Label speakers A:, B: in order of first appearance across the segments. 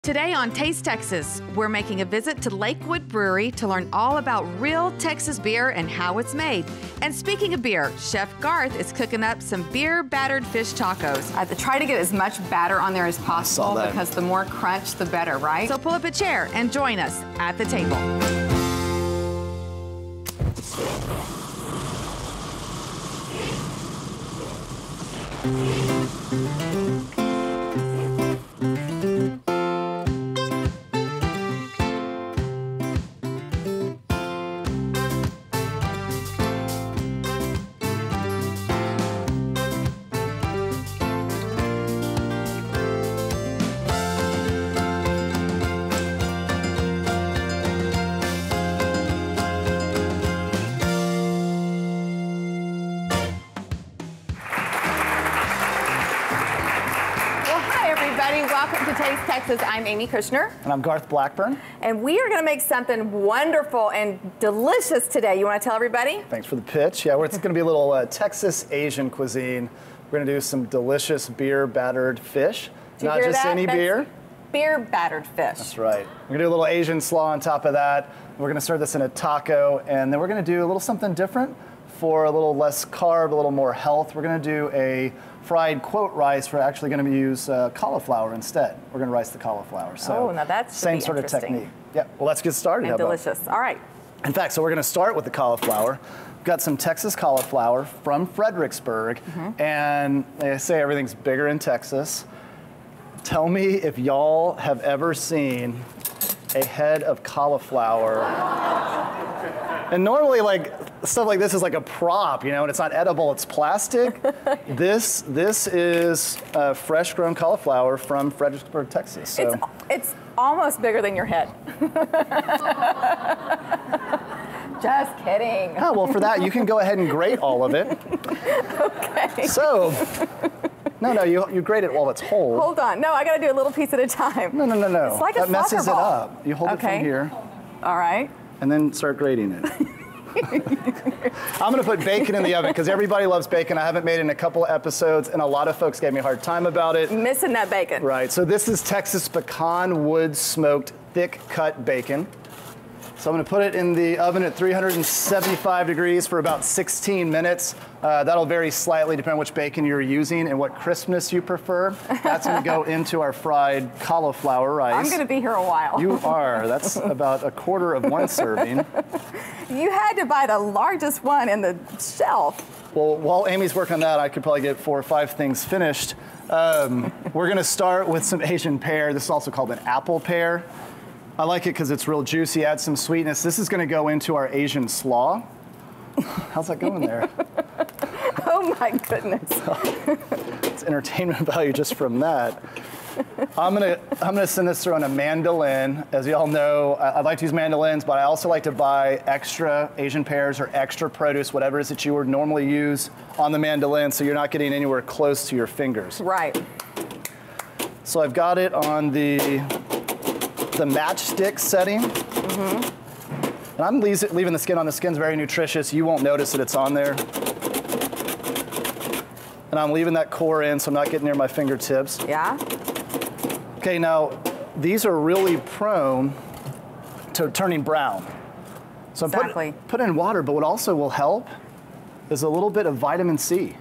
A: Today on Taste Texas, we're making a visit to Lakewood Brewery to learn all about real Texas beer and how it's made. And speaking of beer, Chef Garth is cooking up some beer battered fish tacos.
B: I try to get as much batter on there as possible because the more crunch, the better, right?
A: So pull up a chair and join us at the table.
B: Welcome to Taste Texas. I'm Amy Kushner.
C: And I'm Garth Blackburn.
B: And we are going to make something wonderful and delicious today. You want to tell everybody?
C: Thanks for the pitch. Yeah, it's going to be a little Texas Asian cuisine. We're going to do some delicious beer battered fish. Not just any beer.
B: Beer battered fish.
C: That's right. We're going to do a little Asian slaw on top of that. We're going to serve this in a taco. And then we're going to do a little something different for a little less carb, a little more health. We're going to do a fried quote rice. We're actually going to use cauliflower instead. We're going to rice the cauliflower. So
B: now that's
C: same sort of technique. Yeah. Well, let's get started.
B: And delicious. All right.
C: In fact, so we're going to start with the cauliflower. We've got some Texas cauliflower from Fredericksburg, and they say everything's bigger in Texas. Tell me if y'all have ever seen a head of cauliflower. And normally, like, stuff like this is like a prop, you know, and it's not edible, it's plastic. This is fresh grown cauliflower from Fredericksburg, Texas. So
B: it's almost bigger than your head. Just kidding.
C: Oh, well, for that, you can go ahead and grate all of it.
B: Okay.
C: So, no, you grate it while it's whole.
B: Hold on. No, I got to do a little piece at a time.
C: No.
B: It's like
C: that
B: a
C: messes
B: ball.
C: it up. You hold it from here.
B: All right.
C: And then start grating it. I'm going to put bacon in the oven because everybody loves bacon. I haven't made it in a couple of episodes, and a lot of folks gave me a hard time about it.
B: Missing that bacon.
C: Right. So this is Texas pecan wood smoked thick cut bacon. So I'm going to put it in the oven at 375 degrees for about 16 minutes. That'll vary slightly depending on which bacon you're using and what crispness you prefer. That's going to go into our fried cauliflower rice.
B: I'm going to be here a while.
C: You are. That's about a quarter of one serving.
B: You had to buy the largest one in the shelf.
C: Well, while Amy's working on that, I could probably get 4 or 5 things finished. We're going to start with some Asian pear. This is also called an apple pear. I like it because it's real juicy, adds some sweetness. This is going to go into our Asian slaw. How's that going there?
B: Oh my goodness.
C: It's entertainment value just from that. I'm gonna send this through on a mandolin. As you all know, I like to use mandolins, but I also like to buy extra Asian pears or extra produce, whatever it is that you would normally use on the mandolin, so you're not getting anywhere close to your fingers.
B: Right.
C: So I've got it on the matchstick setting. And I'm leaving the skin on. The skin's very nutritious. You won't notice that it's on there. And I'm leaving that core in so I'm not getting near my fingertips.
B: Yeah.
C: Okay, now these are really prone to turning brown. So put in water, but what also will help is a little bit of vitamin C.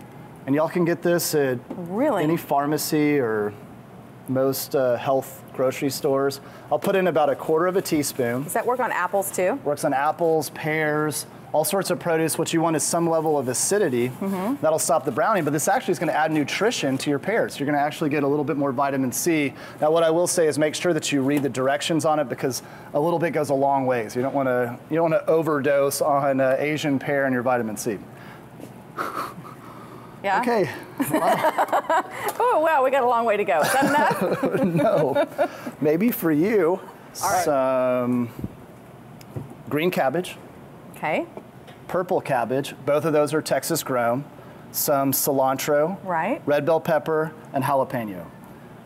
C: And y'all can get this at any pharmacy or most health grocery stores. I'll put in about 1/4 teaspoon.
B: Does that work on apples too?
C: Works on apples, pears, all sorts of produce. What you want is some level of acidity. That'll stop the browning, but this actually is going to add nutrition to your pears. You're going to actually get a little bit more vitamin C. Now, what I will say is make sure that you read the directions on it because a little bit goes a long ways. You don't want to overdose on Asian pear and your vitamin C.
B: Yeah.
C: Okay.
B: Wow. Oh, wow, we got a long way to go. Is that enough?
C: No. Maybe for you, some green cabbage.
B: Okay.
C: Purple cabbage. Both of those are Texas grown. Some cilantro.
B: Right.
C: Red bell pepper and jalapeno.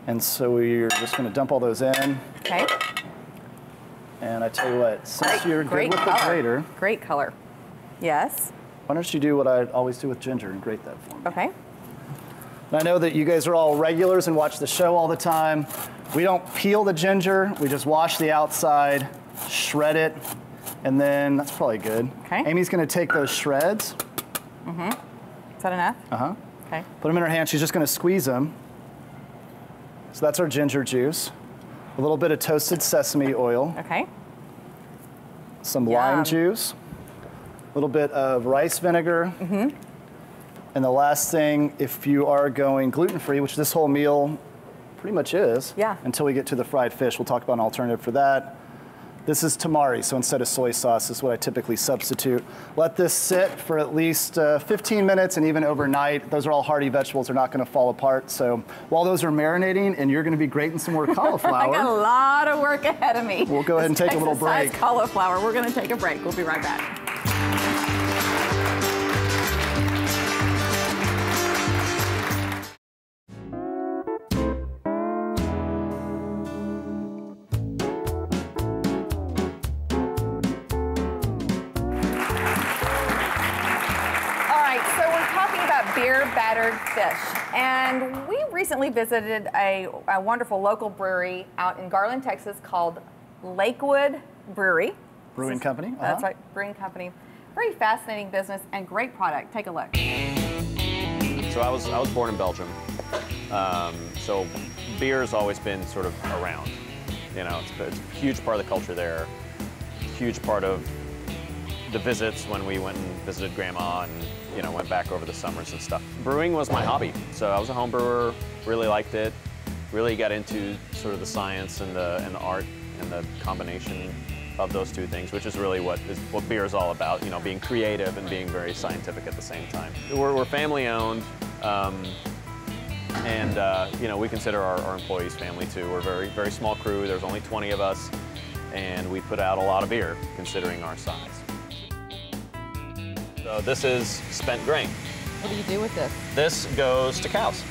C: And so we're just going to dump all those in.
B: Okay.
C: And I tell you what, since you're good with the grater.
B: Great color. Yes.
C: Why don't you do what I always do with ginger and grate that for me?
B: Okay.
C: And I know that you guys are all regulars and watch the show all the time. We don't peel the ginger, we just wash the outside, shred it, and then that's probably good.
B: Okay.
C: Amy's gonna take those shreds.
B: Mm-hmm. Is that enough?
C: Uh-huh.
B: Okay.
C: Put them in her hand, she's just gonna squeeze them. So that's our ginger juice. A little bit of toasted sesame oil.
B: Okay.
C: Some
B: Yum.
C: lime juice. A little bit of rice vinegar.
B: Mm-hmm.
C: And the last thing, if you are going gluten-free, which this whole meal pretty much is,
B: yeah.
C: until we get to the fried fish, we'll talk about an alternative for that. This is tamari, so instead of soy sauce, this is what I typically substitute. Let this sit for at least 15 minutes and even overnight. Those are all hearty vegetables, they're not gonna fall apart. So while those are marinating and you're gonna be grating some more cauliflower.
B: I got a lot of work ahead of me.
C: We'll go ahead and take a little break.
B: Cauliflower, we're gonna take a break. We'll be right back. Beer battered fish. And we recently visited a wonderful local brewery out in Garland, Texas called Lakewood Brewery.
C: Brewing company?
B: That's right, brewing company. Very fascinating business and great product. Take a look.
D: So I was born in Belgium. So beer's always been sort of around. You know, it's a huge part of the culture there. Huge part of the visits when we went and visited Grandma and went back over the summers and stuff. Brewing was my hobby, so I was a home brewer, really liked it, really got into sort of the science and the art and the combination of those two things, which is really what beer is all about, being creative and being very scientific at the same time. We're family owned, and we consider our employees family too. We're a very, very small crew, there's only 20 of us, and we put out a lot of beer considering our size. So this is spent grain.
B: What do you do with this?
D: This goes to cows.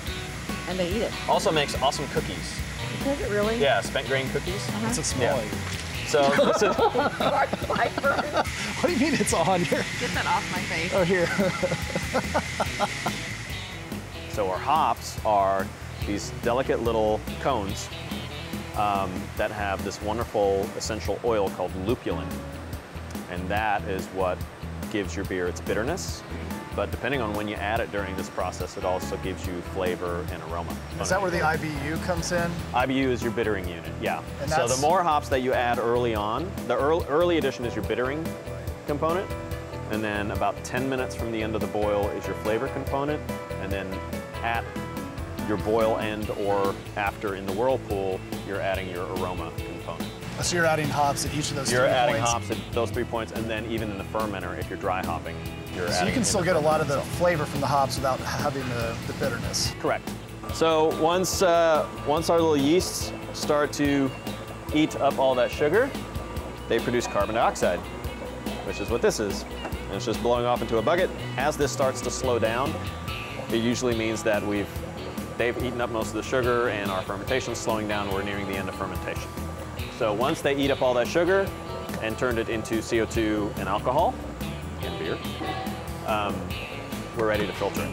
B: And they eat it.
D: Also makes awesome cookies.
B: Does it really?
D: Yeah, spent grain cookies.
C: It's a small.
D: So this is...
C: What do you mean it's on here?
B: Get that off my face.
C: Oh, here.
D: So our hops are these delicate little cones that have this wonderful essential oil called lupulin. And that is what gives your beer its bitterness, but depending on when you add it during this process, it also gives you flavor and aroma.
C: Is that where the IBU comes in?
D: IBU is your bittering unit, yeah.
C: And
D: so the more hops that you add early on, the early addition is your bittering component, and then about 10 minutes from the end of the boil is your flavor component, and then at your boil end or after in the whirlpool, you're adding your aroma component.
C: So you're adding hops at each of those 3 points?
D: You're adding hops at those 3 points, and then even in the fermenter, if you're dry hopping, you're adding.
C: So you can still get a lot of the flavor from the hops without having the bitterness.
D: Correct. So once our little yeasts start to eat up all that sugar, they produce carbon dioxide, which is what this is. And it's just blowing off into a bucket. As this starts to slow down, it usually means that they've eaten up most of the sugar and our fermentation's slowing down. We're nearing the end of fermentation. So once they eat up all that sugar and turned it into CO2 and alcohol and beer, we're ready to filter it.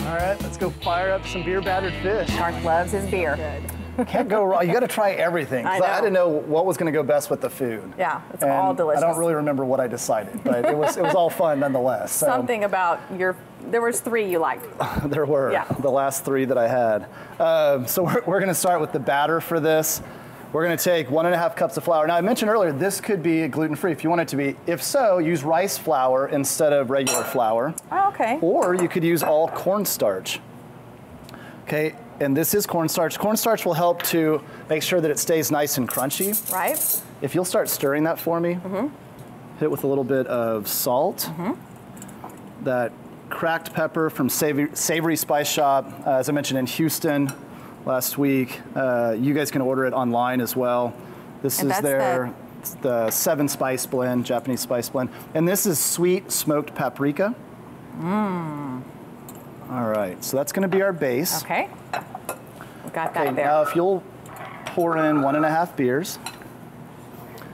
C: All right, let's go fire up some beer battered fish.
B: Garth loves his beer.
C: Can't go wrong. You got to try everything. I didn't know what was going to go best with the food.
B: Yeah, it's
C: And
B: all delicious.
C: I don't really remember what I decided, but it was all fun nonetheless. So.
B: Something about there was 3 you liked.
C: There were,
B: yeah.
C: The last 3 that I had. So we're going to start with the batter for this. We're going to take 1.5 cups of flour. Now I mentioned earlier, this could be gluten-free if you want it to be. If so, use rice flour instead of regular flour.
B: Oh, okay.
C: Or you could use all cornstarch. Okay, and this is cornstarch. Cornstarch will help to make sure that it stays nice and crunchy.
B: Right.
C: If you'll start stirring that for me, hit it with a little bit of salt, that cracked pepper from Savory Spice Shop, as I mentioned in Houston last week. You guys can order it online as well. This is the 7 spice blend, Japanese spice blend. And this is sweet smoked paprika. All right, so that's gonna be our base.
B: Okay. We got that there.
C: Now if you'll pour in 1.5 beers.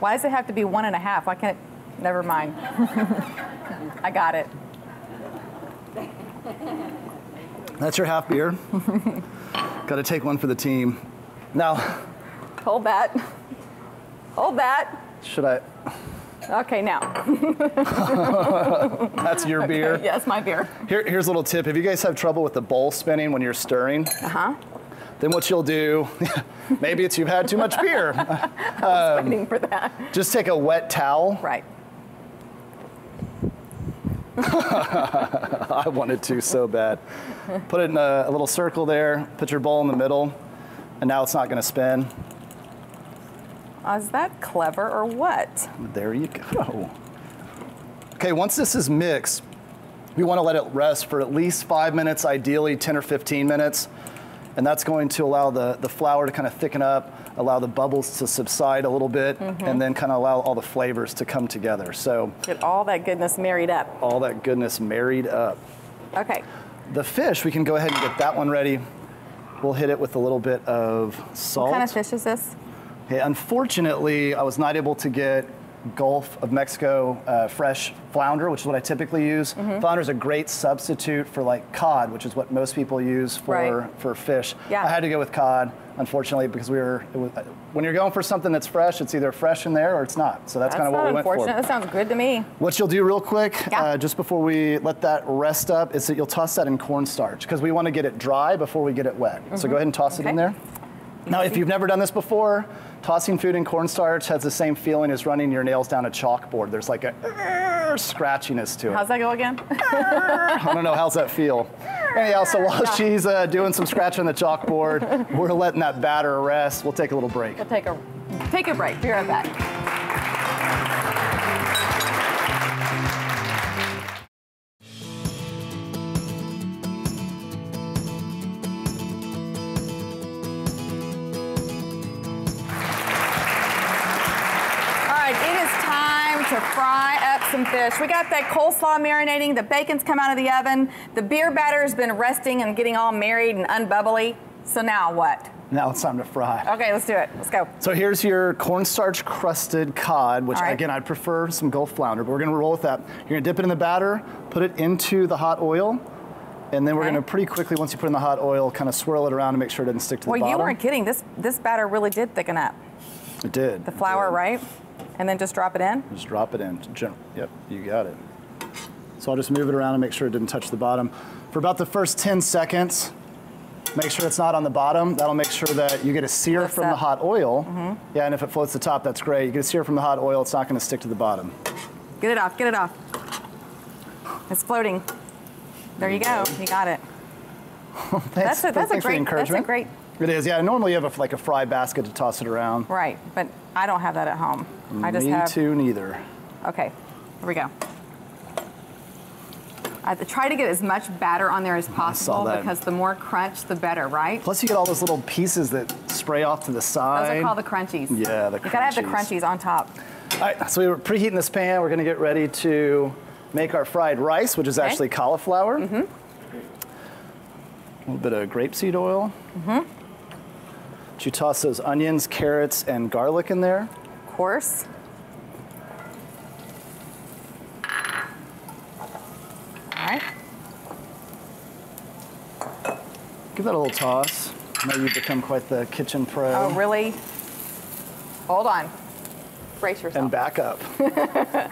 B: Why does it have to be 1.5? Why can't it? Never mind. I got it.
C: That's your half beer. Got to take one for the team. Now,
B: Hold that. Hold that.
C: should I?
B: Okay, now.
C: That's your beer.
B: Yes, my beer.
C: Here's a little tip. If you guys have trouble with the bowl spinning when you're stirring, then what you'll do, maybe it's you've had too much beer.
B: I was waiting for that.
C: Just take a wet towel.
B: Right.
C: I wanted to so bad. Put it in a little circle there, put your bowl in the middle, and now it's not going to spin.
B: Is that clever or what?
C: There you go. Okay, once this is mixed, we want to let it rest for at least 5 minutes, ideally 10 or 15 minutes. And that's going to allow the flour to kind of thicken up, allow the bubbles to subside a little bit, and then kind of allow all the flavors to come together. So
B: get all that goodness married up.
C: All that goodness married up.
B: Okay.
C: The fish, we can go ahead and get that one ready. We'll hit it with a little bit of salt.
B: What kind of fish is this?
C: Okay, unfortunately, I was not able to get Gulf of Mexico fresh flounder, which is what I typically use. Flounder is a great substitute for like cod, which is what most people use for fish.
B: Yeah.
C: I had to go with cod, unfortunately, because when you're going for something that's fresh, it's either fresh in there or it's not. So that's kind of what we went for.
B: That sounds good to me.
C: What you'll do real quick, just before we let that rest up, is that you'll toss that in cornstarch because we want to get it dry before we get it wet. So go ahead and toss it in there. Now, if you've never done this before, tossing food in cornstarch has the same feeling as running your nails down a chalkboard. There's like a scratchiness to it.
B: How's that go again?
C: I don't know, how's that feel? Anyhow, so while she's doing some scratch on the chalkboard, we're letting that batter rest. We'll take a little break.
B: We'll take a break. Be right back. To fry up some fish. We got that coleslaw marinating, the bacon's come out of the oven, the beer batter's been resting and getting all married and unbubbly. So now what?
C: Now it's time to fry.
B: Okay, let's do it. Let's go.
C: So here's your cornstarch crusted cod, which again, I'd prefer some Gulf flounder, but we're gonna roll with that. You're gonna dip it in the batter, put it into the hot oil, and then we're gonna pretty quickly, once you put it in the hot oil, kind of swirl it around to make sure it doesn't stick to the bottom.
B: Well, you weren't kidding. This batter really did thicken up.
C: It did.
B: The flour, right? And then just drop it in?
C: Just drop it in. Yep, you got it. So I'll just move it around and make sure it didn't touch the bottom. For about the first 10 seconds, make sure it's not on the bottom. That'll make sure that you get a sear from the hot oil. Yeah, and if it floats the top, that's great. You get a sear from the hot oil, it's not gonna stick to the bottom.
B: Get it off, get it off. It's floating. There you go, you got it.
C: Thanks for the encouragement.
B: That's a great.
C: It is, yeah. Normally you have like a fry basket to toss it around.
B: Right, but I don't have that at home.
C: Me too, neither.
B: Okay, here we go. I try to get as much batter on there as possible because the more crunch, the better, right?
C: Plus you get all those little pieces that spray off to the side.
B: Those are called the crunchies.
C: Yeah, the crunchies.
B: You gotta have the crunchies on top.
C: All right, so we're preheating this pan. We're gonna get ready to make our fried rice, which is actually cauliflower. A little bit of grapeseed oil. You toss those onions, carrots, and garlic in there.
B: Of course. All right.
C: Give that a little toss. I know you've become quite the kitchen pro.
B: Oh, really? Hold on. Brace yourself.
C: And back up. That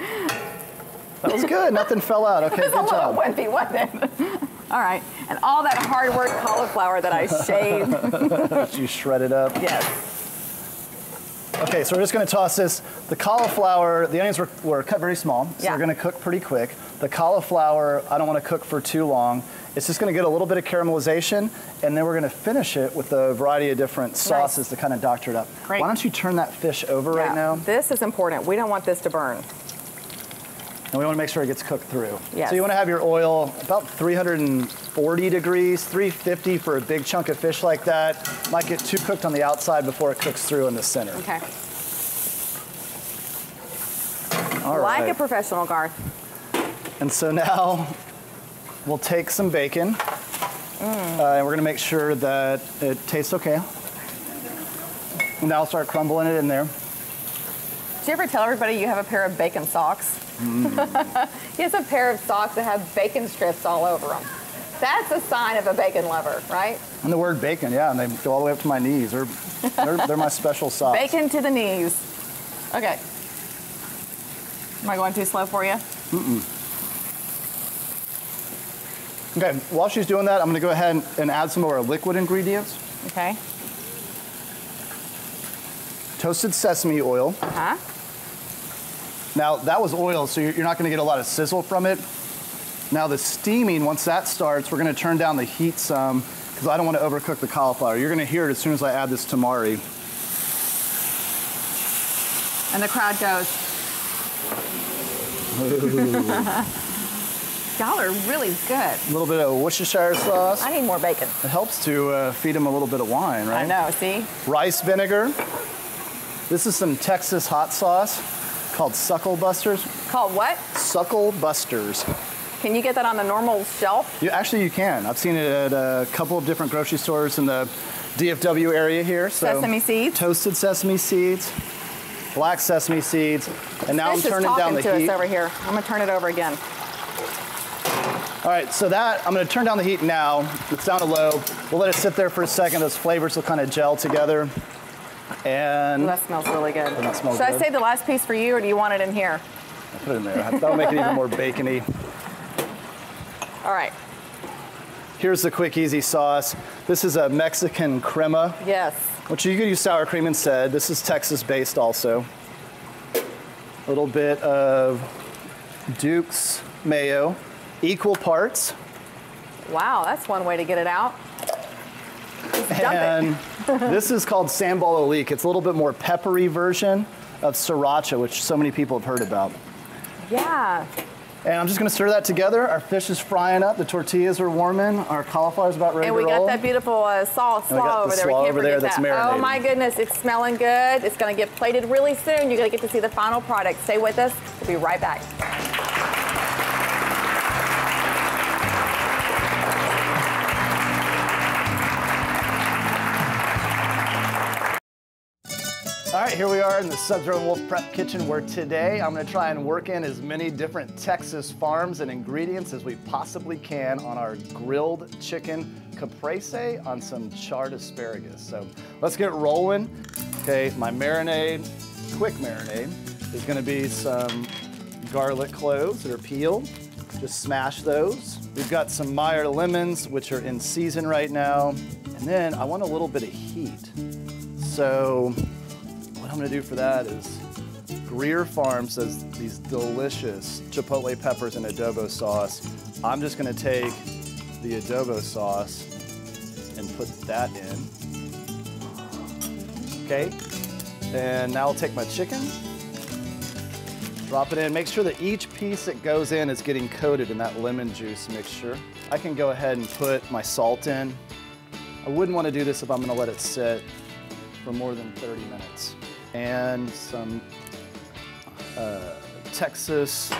C: was good. Nothing fell out. Okay, good job.
B: It was a little wimpy, wasn't it? All right. And all that hard work cauliflower that I shaved.
C: You shredded up.
B: Yes.
C: Okay, so we're just going to toss this. The cauliflower, the onions were cut very small, so they're going to cook pretty quick. The cauliflower, I don't want to cook for too long. It's just going to get a little bit of caramelization, and then we're going to finish it with a variety of different sauces to kind of doctor it up.
B: Great.
C: Why don't you turn that fish over right now?
B: This is important. We don't want this to burn.
C: And we want to make sure it gets cooked through.
B: Yes.
C: So you want to have your oil about 340 degrees, 350 for a big chunk of fish like that. Might get too cooked on the outside before it cooks through in the center.
B: Okay.
C: All right.
B: Like a professional, Garth.
C: And so now we'll take some bacon and we're going to make sure that it tastes okay. Now I'll start crumbling it in there.
B: Did you ever tell everybody you have a pair of bacon socks? He has a pair of socks that have bacon strips all over them. That's a sign of a bacon lover, right?
C: And the word bacon, yeah, and they go all the way up to my knees. They're my special socks.
B: Bacon to the knees. Okay. Am I going too slow for you?
C: Okay, while she's doing that, I'm gonna go ahead and add some of our liquid ingredients.
B: Okay.
C: Toasted sesame oil.
B: Uh-huh.
C: Now, that was oil, so you're not gonna get a lot of sizzle from it. Now the steaming, once that starts, we're gonna turn down the heat some, because I don't wanna overcook the cauliflower. You're gonna hear it as soon as I add this tamari.
B: And the crowd goes. Y'all are really good.
C: A little bit of Worcestershire sauce.
B: I need more bacon.
C: It helps to feed them a little bit of wine, right?
B: I know, see?
C: Rice vinegar. This is some Texas hot sauce called Suckle Busters.
B: Called what?
C: Suckle Busters.
B: Can you get that on the normal shelf?
C: Actually, you can. I've seen it at a couple of different grocery stores in the DFW area here. So
B: Sesame seeds?
C: Toasted sesame seeds, black sesame seeds, and now I'm turning down the heat.
B: This is talking to us over here. I'm gonna turn it over again.
C: All right, so I'm gonna turn down the heat now. It's down to low. We'll let it sit there for a second. Those flavors will kind of gel together. And
B: Ooh, that smells really good.
C: That smells
B: Should
C: good.
B: I save the last piece for you, or do you want it in here?
C: I'll put it in there. That'll make it even more bacony.
B: All right.
C: Here's the quick, easy sauce. This is a Mexican crema,
B: Yes.
C: which you could use sour cream instead. This is Texas-based also. A little bit of Duke's mayo, equal parts.
B: Wow, that's one way to get it out. Just dump
C: And
B: it.
C: this is called Sambal Olik. It's a little bit more peppery version of sriracha, which so many people have heard about.
B: Yeah.
C: And I'm just gonna stir that together. Our fish is frying up, the tortillas are warming, our cauliflower's about ready to roll.
B: And we got that beautiful slaw over there. We can't forget that. Oh my goodness, it's smelling good. It's gonna get plated really soon. You're gonna get to see the final product. Stay with us. We'll be right back.
C: All right, here we are in the Southern Wolf Prep Kitchen, where today I'm gonna try and work in as many different Texas farms and ingredients as we possibly can on our grilled chicken caprese on some charred asparagus. So let's get rolling. Okay, my marinade, quick marinade, is gonna be some garlic cloves that are peeled. Just smash those. We've got some Meyer lemons, which are in season right now. And then I want a little bit of heat. So what I'm gonna do for that is Greer Farms does these delicious chipotle peppers and adobo sauce. I'm just gonna take the adobo sauce and put that in. Okay, and now I'll take my chicken, drop it in. Make sure that each piece that goes in is getting coated in that lemon juice mixture. I can go ahead and put my salt in. I wouldn't want to do this if I'm gonna let it sit for more than 30 minutes. And some Texas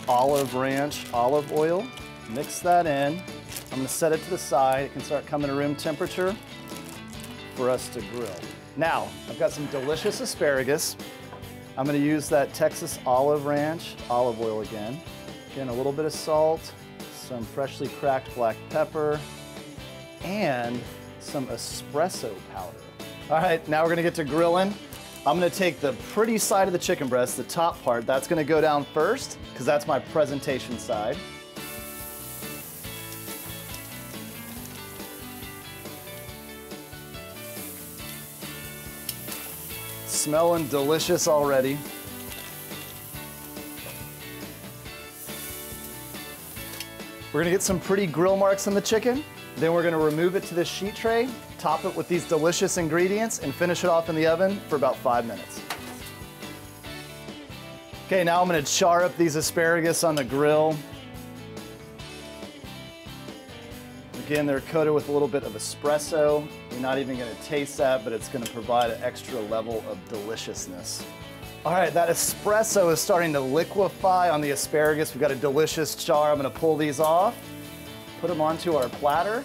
C: olive ranch olive oil. Mix that in. I'm gonna set it to the side. It can start coming to room temperature for us to grill. Now, I've got some delicious asparagus. I'm gonna use that Texas olive ranch olive oil again. Again, a little bit of salt, some freshly cracked black pepper, and some espresso powder. All right, now we're gonna get to grilling. I'm gonna take the pretty side of the chicken breast, the top part, that's gonna go down first, because that's my presentation side. Smelling delicious already. We're gonna get some pretty grill marks on the chicken. Then we're gonna remove it to this sheet tray, top it with these delicious ingredients, and finish it off in the oven for about 5 minutes. Okay, now I'm gonna char up these asparagus on the grill. Again, they're coated with a little bit of espresso. You're not even gonna taste that, but it's gonna provide an extra level of deliciousness. All right, that espresso is starting to liquefy on the asparagus. We've got a delicious char. I'm gonna pull these off, put them onto our platter,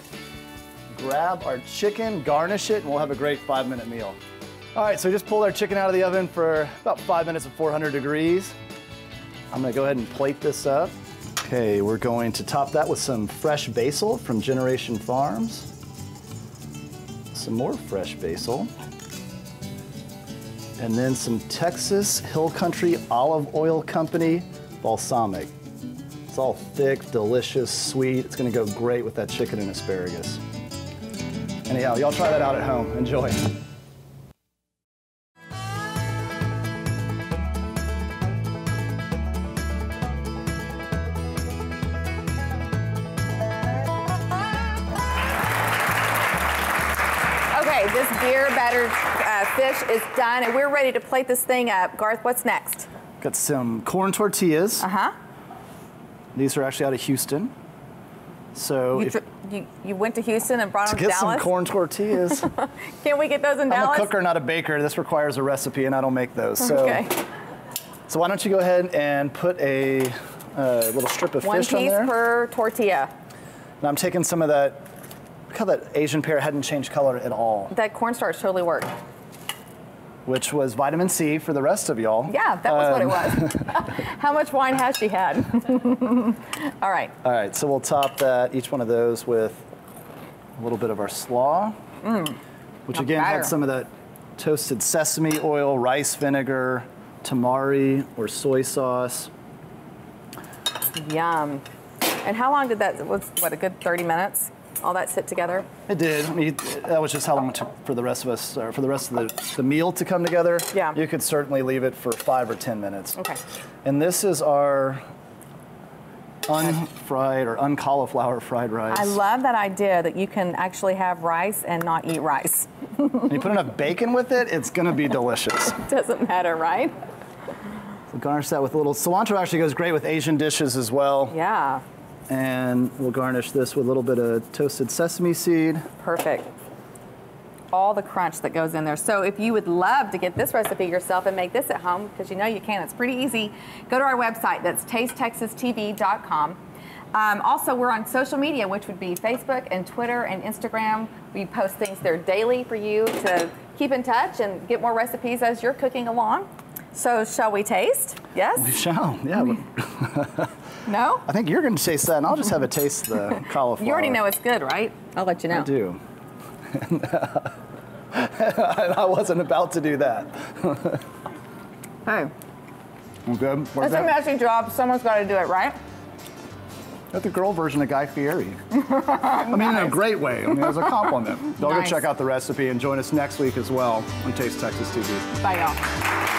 C: grab our chicken, garnish it, and we'll have a great 5-minute meal. All right, so we just pulled our chicken out of the oven for about 5 minutes at 400 degrees. I'm gonna go ahead and plate this up. Okay, we're going to top that with some fresh basil from Generation Farms. Some more fresh basil. And then some Texas Hill Country Olive Oil Company balsamic. It's all thick, delicious, sweet. It's gonna go great with that chicken and asparagus. Anyhow, y'all try that out at home. Enjoy.
B: Okay, this beer battered fish is done, and we're ready to plate this thing up. Garth, what's next?
C: Got some corn tortillas. These are actually out of Houston. So
B: you went to Houston and brought them to
C: get
B: Dallas?
C: some corn tortillas.
B: Can we get those in Dallas?
C: I'm a cooker, not a baker. This requires a recipe, and I don't make those. So,
B: okay.
C: So why don't you go ahead and put a little strip of fish on there.
B: 1 piece per tortilla.
C: And I'm taking some of that. Look how that Asian pear hadn't changed color at all.
B: That cornstarch totally worked.
C: Which was vitamin C for the rest of y'all.
B: Yeah, that was what it was. How much wine has she had? All right.
C: All right, so we'll top that, each one of those with a little bit of our slaw, which again had some of that toasted sesame oil, rice vinegar, tamari, or soy sauce.
B: Yum. And how long did that, was what, a good 30 minutes? All that sit together?
C: It did. I mean, that was just how long it took for the rest of us, or for the rest of the meal to come together.
B: Yeah.
C: You could certainly leave it for 5 or 10 minutes.
B: Okay.
C: And this is our unfried or uncauliflower fried rice.
B: I love that idea that you can actually have rice and not eat rice.
C: When you put enough bacon with it, it's gonna be delicious.
B: Doesn't matter, right?
C: So garnish that with a little cilantro. Actually goes great with Asian dishes as well.
B: Yeah.
C: And we'll garnish this with a little bit of toasted sesame seed.
B: Perfect. All the crunch that goes in there. So if you would love to get this recipe yourself and make this at home, because you know you can, it's pretty easy, go to our website. That's tastetexastv.com. Also, we're on social media, which would be Facebook and Twitter and Instagram. We post things there daily for you to keep in touch and get more recipes as you're cooking along. So shall we taste? Yes?
C: We shall, yeah.
B: No?
C: I think you're going to taste that, and I'll just have a taste of the cauliflower.
B: You already know it's good, right? I'll let you know.
C: I do. I wasn't about to do that.
B: Hey.
C: I'm good.
B: It's a messy job. Someone's got to do it, right?
C: That's the girl version of Guy Fieri. I mean, in a great way. I mean, as a compliment. Y'all go check out the recipe and join us next week as well on Taste Texas TV.
B: Bye, y'all.